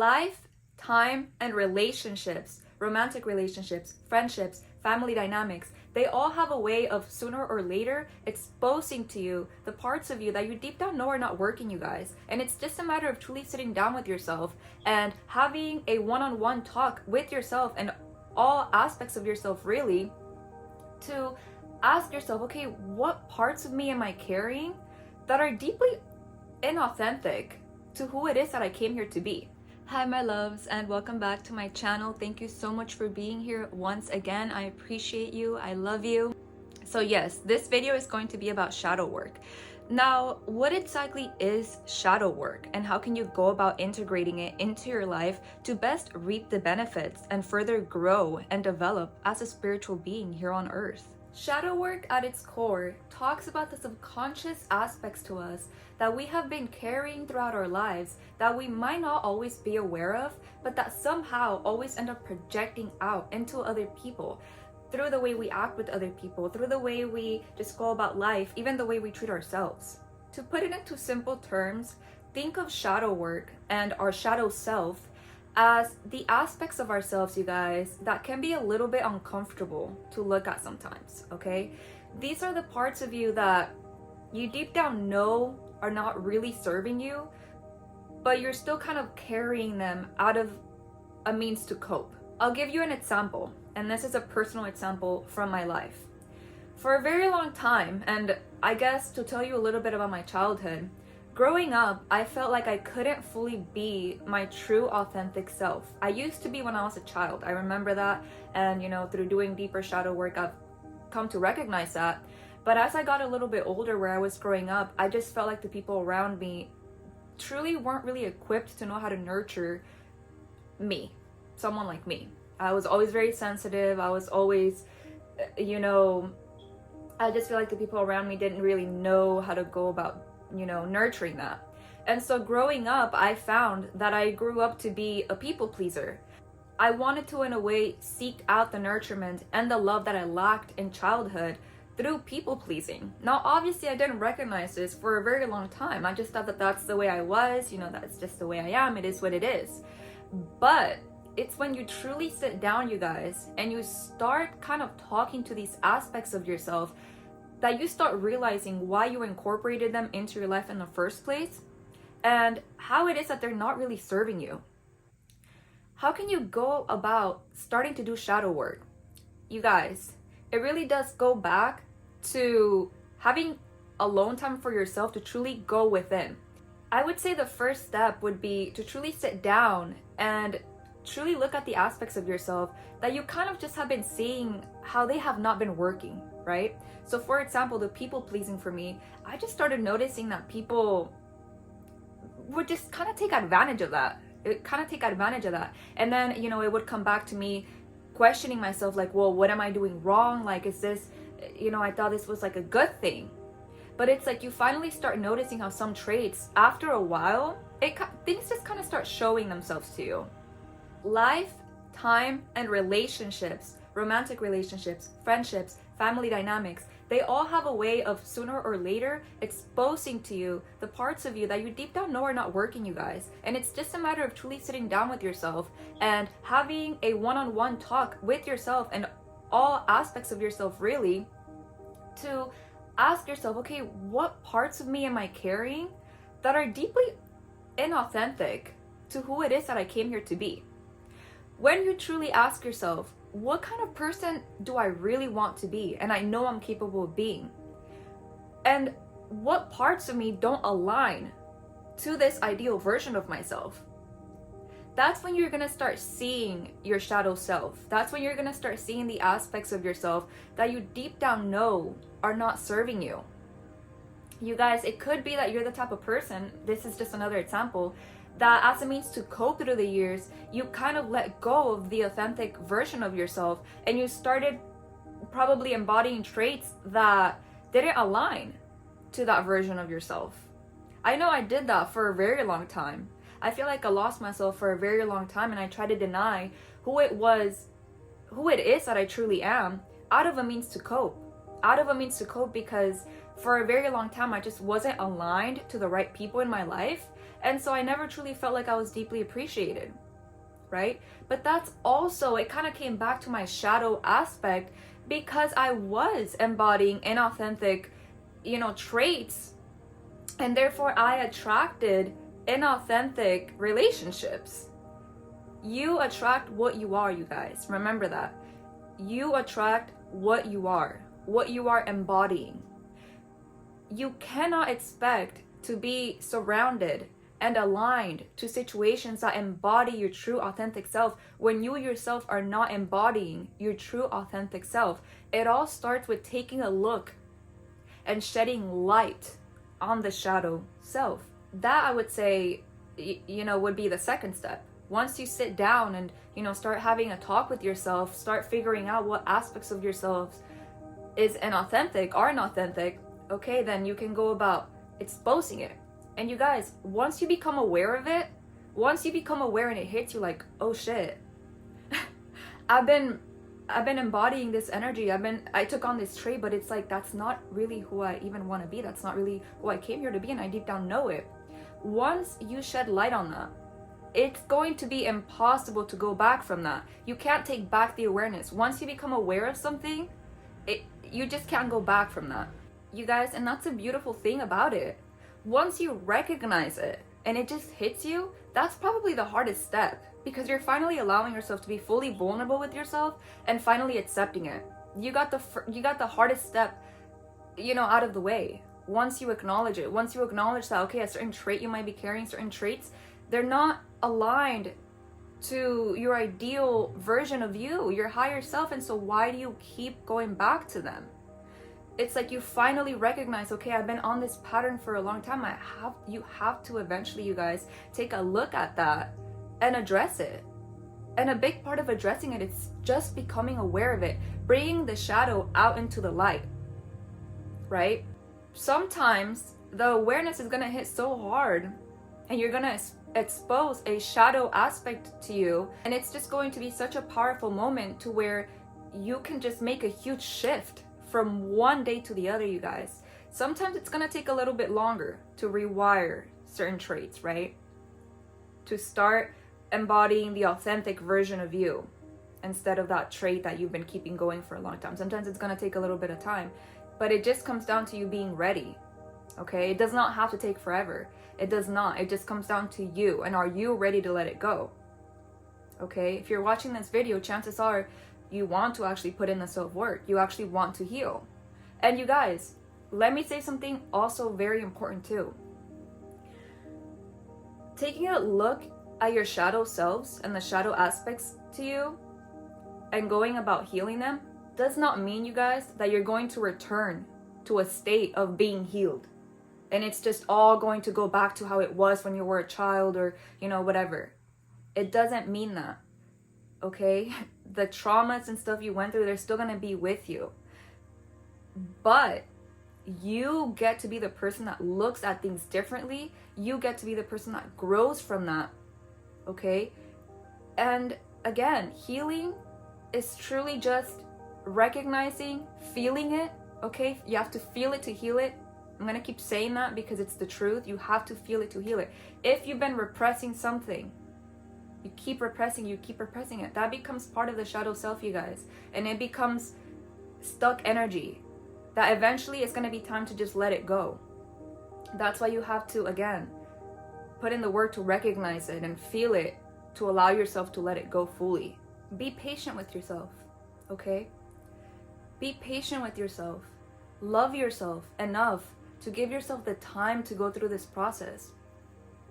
Life, time, and relationships, romantic relationships, friendships, family dynamics, they all have a way of sooner or later exposing to you the parts of you that you deep down know are not working, you guys. And it's just a matter of truly sitting down with yourself and having a one-on-one talk with yourself and all aspects of yourself, really, to ask yourself, okay, what parts of me am I carrying that are deeply inauthentic to who it is that I came here to be? Hi my loves, and welcome back to my channel. Thank you so much for being here once again. I appreciate you. I love you. So yes, this video is going to be about shadow work. Now, what exactly is shadow work, and how can you go about integrating it into your life to best reap the benefits and further grow and develop as a spiritual being here on earth? Shadow work at its core talks about the subconscious aspects to us that we have been carrying throughout our lives that we might not always be aware of, but that somehow always end up projecting out into other people through the way we act with other people, through the way we just go about life, even the way we treat ourselves. To put it into simple terms, think of shadow work and our shadow self as the aspects of ourselves, you guys, that can be a little bit uncomfortable to look at sometimes, okay? These are the parts of you that you deep down know are not really serving you, but you're still kind of carrying them out of a means to cope. I'll give you an example, and this is a personal example from my life. For a very long time, and I guess to tell you a little bit about my childhood, growing up, I felt like I couldn't fully be my true authentic self. I used to be when I was a child. I remember that, and through doing deeper shadow work, I've come to recognize that. But as I got a little bit older, where I was growing up, I just felt like the people around me truly weren't really equipped to know how to nurture me, someone like me. I was always very sensitive. I was always, I just feel like the people around me didn't really know how to go about nurturing that. And so growing up, I found that I grew up to be a people pleaser. I wanted to, in a way, seek out the nurturement and the love that I lacked in childhood through people pleasing. Now, obviously, I didn't recognize this for a very long time. I just thought that that's the way I was, that's just the way I am. It is what it is. But it's when you truly sit down, you guys, and you start kind of talking to these aspects of yourself that you start realizing why you incorporated them into your life in the first place and how it is that they're not really serving you. How can you go about starting to do shadow work? You guys, it really does go back to having alone time for yourself to truly go within. I would say the first step would be to truly sit down and truly look at the aspects of yourself that you kind of just have been seeing how they have not been working, right? So for example, the people pleasing for me, I just started noticing that people would just kind of take advantage of that. And then, it would come back to me questioning myself, like, well, what am I doing wrong? Like, is this, I thought this was like a good thing. But it's like you finally start noticing how some traits, after a while, things just kind of start showing themselves to you. Life, time, and relationships, romantic relationships, friendships, family dynamics, they all have a way of sooner or later exposing to you the parts of you that you deep down know are not working, you guys. And it's just a matter of truly sitting down with yourself and having a one-on-one talk with yourself and all aspects of yourself, really, to ask yourself, okay, what parts of me am I carrying that are deeply inauthentic to who it is that I came here to be? When you truly ask yourself, what kind of person do I really want to be and I know I'm capable of being? And what parts of me don't align to this ideal version of myself? That's when you're gonna start seeing your shadow self. That's when you're gonna start seeing the aspects of yourself that you deep down know are not serving you. You guys, it could be that you're the type of person, this is just another example, that as a means to cope through the years, you kind of let go of the authentic version of yourself and you started probably embodying traits that didn't align to that version of yourself. I know I did that for a very long time. I feel like I lost myself for a very long time and I tried to deny who it is that I truly am out of a means to cope. Because for a very long time I just wasn't aligned to the right people in my life. And so I never truly felt like I was deeply appreciated, right? But that's also, it kind of came back to my shadow aspect, because I was embodying inauthentic, traits, and therefore I attracted inauthentic relationships. You attract what you are, you guys. Remember that. You attract what you are embodying. You cannot expect to be surrounded and aligned to situations that embody your true authentic self when you yourself are not embodying your true authentic self. It all starts with taking a look and shedding light on the shadow self. That, I would say, would be the second step. Once you sit down and, start having a talk with yourself, start figuring out what aspects of yourselves is inauthentic, okay, then you can go about exposing it. And you guys, once you become aware of it, and it hits you like, oh shit, I've been embodying this energy. I took on this trait, but it's like, that's not really who I even want to be. That's not really who I came here to be, and I deep down know it. Once you shed light on that, it's going to be impossible to go back from that. You can't take back the awareness. Once you become aware of something, you just can't go back from that. You guys, and that's a beautiful thing about it. Once you recognize it and it just hits you, that's probably the hardest step, because you're finally allowing yourself to be fully vulnerable with yourself and finally accepting it. You got the hardest step, out of the way. Once you acknowledge it, once you acknowledge that, okay, a certain trait you might be carrying, certain traits, they're not aligned to your ideal version of you, your higher self, and so why do you keep going back to them? It's like you finally recognize, okay, I've been on this pattern for a long time. You have to eventually, you guys, take a look at that and address it. And a big part of addressing it is just becoming aware of it, bringing the shadow out into the light, right? Sometimes the awareness is gonna hit so hard and you're gonna expose a shadow aspect to you, and it's just going to be such a powerful moment to where you can just make a huge shift from one day to the other, you guys. Sometimes it's gonna take a little bit longer to rewire certain traits, right? To start embodying the authentic version of you instead of that trait that you've been keeping going for a long time. Sometimes it's gonna take a little bit of time, but it just comes down to you being ready, okay? It does not have to take forever. It does not. It just comes down to you, and are you ready to let it go? Okay? If you're watching this video, chances are you want to actually put in the self-work. You actually want to heal. And you guys, let me say something also very important too. Taking a look at your shadow selves and the shadow aspects to you and going about healing them does not mean, you guys, that you're going to return to a state of being healed. And it's just all going to go back to how it was when you were a child or, whatever. It doesn't mean that, okay? The traumas and stuff you went through, they're still going to be with you. But you get to be the person that looks at things differently. You get to be the person that grows from that, okay? And again, healing is truly just recognizing, feeling it, okay? You have to feel it to heal it. I'm going to keep saying that because it's the truth. You have to feel it to heal it. If you've been repressing something, you keep repressing it. That becomes part of the shadow self, you guys. And it becomes stuck energy that eventually it's going to be time to just let it go. That's why you have to, again, put in the work to recognize it and feel it, to allow yourself to let it go fully. Be patient with yourself, okay? Be patient with yourself. Love yourself enough to give yourself the time to go through this process.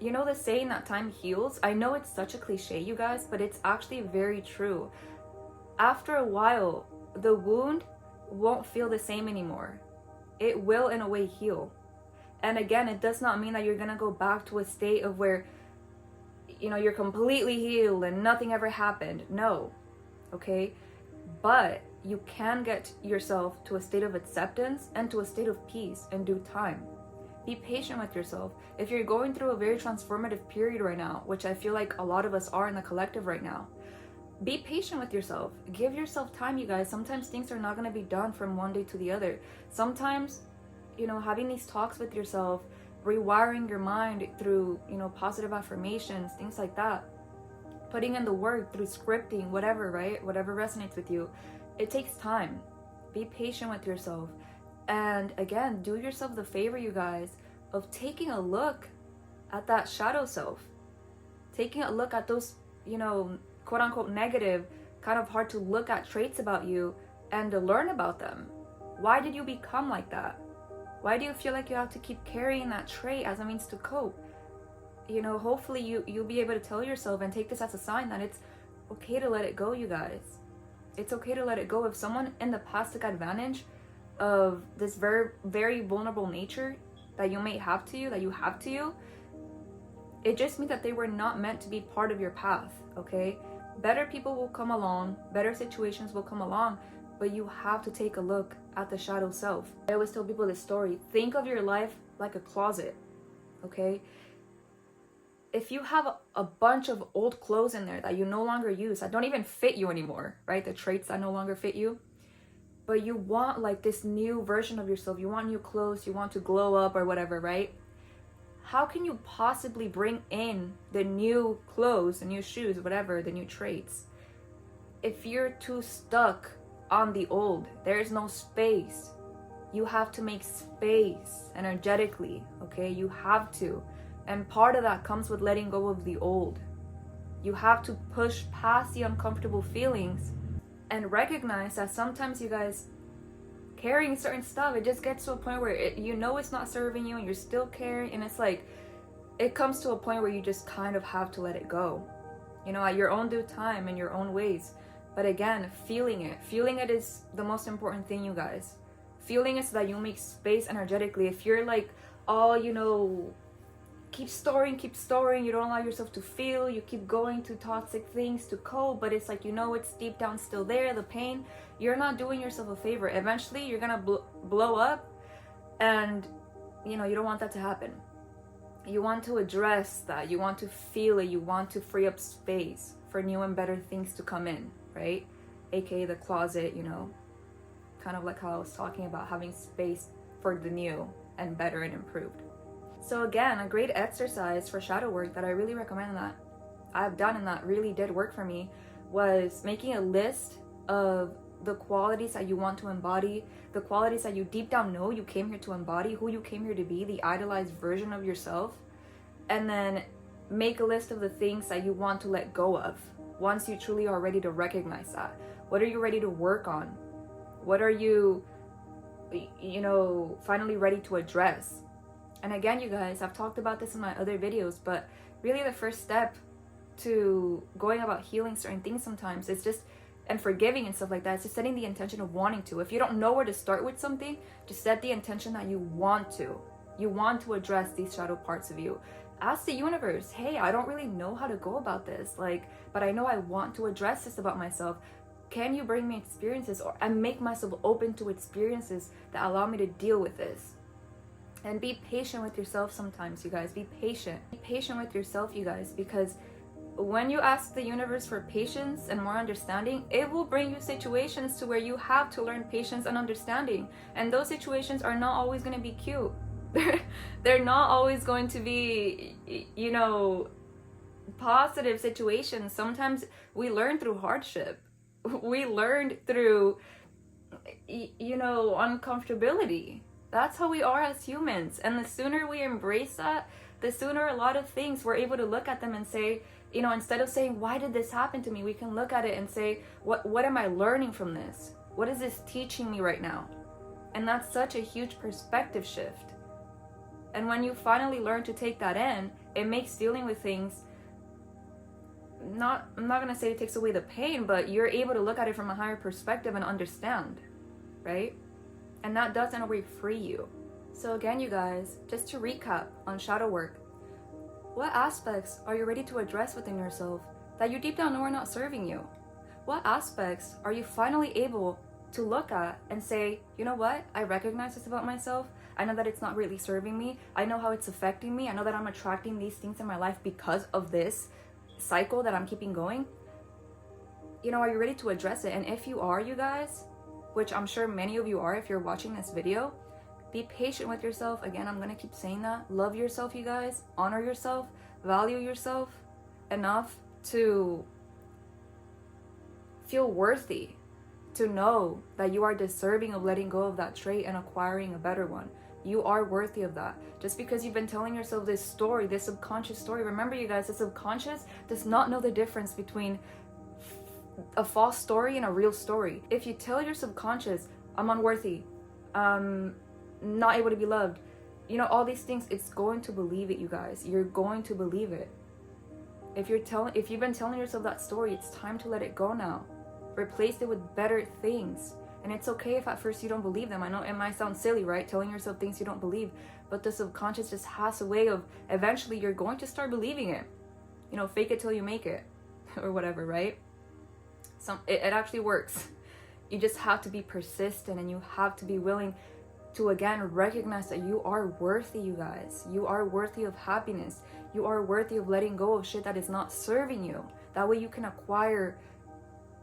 You know the saying that time heals? I know it's such a cliche, you guys, but it's actually very true. After a while, the wound won't feel the same anymore. It will, in a way, heal. And again, it does not mean that you're gonna go back to a state of where, you're completely healed and nothing ever happened. No, okay? But you can get yourself to a state of acceptance and to a state of peace in due time. Be patient with yourself. If you're going through a very transformative period right now, which I feel like a lot of us are in the collective right now, be patient with yourself. Give yourself time, you guys. Sometimes things are not going to be done from one day to the other. Sometimes, having these talks with yourself rewiring your mind through, you know, positive affirmations, things like that. Putting in the work through scripting, whatever, right? Whatever resonates with you. It takes time. Be patient with yourself. And again, do yourself the favor, you guys, of taking a look at that shadow self. Taking a look at those, you know, quote unquote negative, kind of hard to look at traits about you, and to learn about them. Why did you become like that? Why do you feel like you have to keep carrying that trait as a means to cope? You know, hopefully you'll be able to tell yourself and take this as a sign that it's okay to let it go, you guys. It's okay to let it go. If someone in the past took advantage of this very, very vulnerable nature that you may have to you, that you have to you, it just means that they were not meant to be part of your path, okay? Better people will come along, better situations will come along, but you have to take a look at the shadow self. I always tell people this story. Think of your life like a closet, okay? If you have a bunch of old clothes in there that you no longer use, that don't even fit you anymore, right? The traits that no longer fit you, but you want like this new version of yourself, you want new clothes, you want to glow up or whatever, right? How can you possibly bring in the new clothes, the new shoes, whatever, the new traits, if you're too stuck on the old? There's no space. You have to make space energetically, okay? You have to. And part of that comes with letting go of the old. You have to push past the uncomfortable feelings and recognize that sometimes, you guys, carrying certain stuff, it just gets to a point where you know it's not serving you and you're still carrying, and it's like, it comes to a point where you just kind of have to let it go, you know, at your own due time, in your own ways. But again, feeling it is the most important thing, you guys. Feeling it so that you make space energetically. If you're like, oh, you know, keep storing, you don't allow yourself to feel, you keep going to toxic things to cope, but it's like, you know, it's deep down still there, the pain, you're not doing yourself a favor. Eventually you're gonna blow up, and you know, you don't want that to happen. You want to address that, you want to feel it, you want to free up space for new and better things to come in, right? AKA the closet, you know, kind of like how I was talking about having space for the new and better and improved. So again, a great exercise for shadow work that I really recommend that I've done and that really did work for me was making a list of the qualities that you want to embody, the qualities that you deep down know you came here to embody, who you came here to be, the idealized version of yourself, and then make a list of the things that you want to let go of once you truly are ready to recognize that. What are you ready to work on? What are you, you know, finally ready to address? And again, you guys, I've talked about this in my other videos, but really the first step to going about healing certain things sometimes is just, and forgiving and stuff like that, is just setting the intention of wanting to. If you don't know where to start with something, just set the intention that you want to. You want to address these shadow parts of you. Ask the universe, hey, I don't really know how to go about this, like, but I know I want to address this about myself. Can you bring me experiences and make myself open to experiences that allow me to deal with this? And be patient with yourself sometimes, you guys. Be patient. Be patient with yourself, you guys, because when you ask the universe for patience and more understanding, it will bring you situations to where you have to learn patience and understanding. And those situations are not always going to be cute. They're not always going to be, you know, positive situations. Sometimes we learn through hardship. We learned through, you know, uncomfortability. That's how we are as humans. And the sooner we embrace that, the sooner a lot of things we're able to look at them and say, you know, instead of saying, why did this happen to me? We can look at it and say, what am I learning from this? What is this teaching me right now? And that's such a huge perspective shift. And when you finally learn to take that in, it makes dealing with things, I'm not going to say it takes away the pain, but you're able to look at it from a higher perspective and understand, right? And that does in a way free you. So again, you guys, just to recap on shadow work, what aspects are you ready to address within yourself that you deep down know are not serving you? What aspects are you finally able to look at and say, you know what, I recognize this about myself. I know that it's not really serving me. I know how it's affecting me. I know that I'm attracting these things in my life because of this cycle that I'm keeping going. You know, are you ready to address it? And if you are, you guys, which I'm sure many of you are if you're watching this video, Be patient with yourself. Again, I'm gonna keep saying that. Love yourself, you guys. Honor yourself. Value yourself enough to feel worthy, to know that you are deserving of letting go of that trait and acquiring a better one. You are worthy of that. Just because you've been telling yourself this story, this subconscious story, remember you guys, the subconscious does not know the difference between a false story and a real story. If you tell your subconscious, I'm unworthy, not able to be loved, you know, all these things, it's going to believe it, you guys. You're going to believe it. If you've been telling yourself that story, it's time to let it go now. Replace it with better things. And it's okay if at first you don't believe them. I know it might sound silly, right? Telling yourself things you don't believe, but the subconscious just has a way of, eventually you're going to start believing it. You know, fake it till you make it or whatever, right? It actually works. You just have to be persistent, and you have to be willing to, again, recognize that you are worthy, you guys. You are worthy of happiness. You are worthy of letting go of shit that is not serving you. That way you can acquire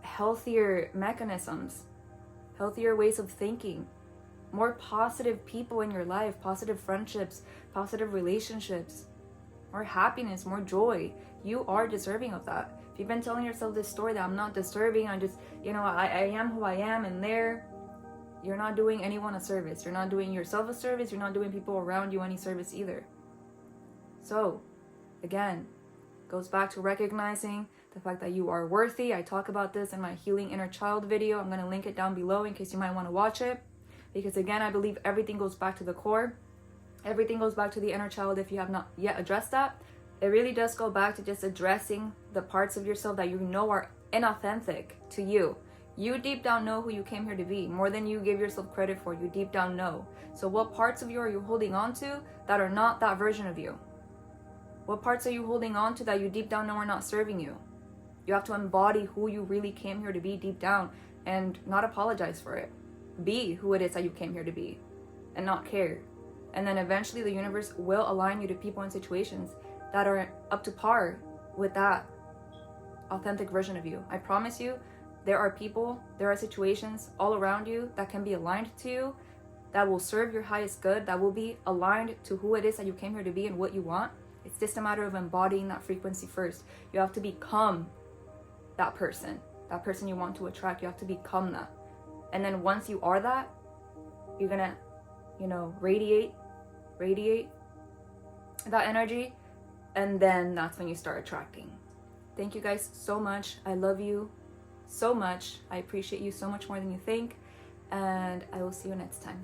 healthier mechanisms, healthier ways of thinking, more positive people in your life, positive friendships, positive relationships, more happiness, more joy. You are deserving of that. If you've been telling yourself this story that I'm not deserving, I just, you know, I am who I am, and you're not doing anyone a service. You're not doing yourself a service. You're not doing people around you any service either. So, again, goes back to recognizing the fact that you are worthy. I talk about this in my Healing Inner Child video. I'm going to link it down below in case you might want to watch it. Because again, I believe everything goes back to the core. Everything goes back to the inner child if you have not yet addressed that. It really does go back to just addressing the parts of yourself that you know are inauthentic to you. You deep down know who you came here to be, more than you give yourself credit for. You deep down know. So what parts of you are you holding on to that are not that version of you? What parts are you holding on to that you deep down know are not serving you? You have to embody who you really came here to be deep down and not apologize for it. Be who it is that you came here to be and not care. And then eventually the universe will align you to people and situations that are up to par with that authentic version of you. I promise you, there are people, there are situations all around you that can be aligned to you, that will serve your highest good, that will be aligned to who it is that you came here to be and what you want. It's just a matter of embodying that frequency first. You have to become that person you want to attract. You have to become that. And then once you are that, you're gonna, you know, radiate that energy, and then that's when you start attracting. Thank you guys so much. I love you so much. I appreciate you so much more than you think, and I will see you next time.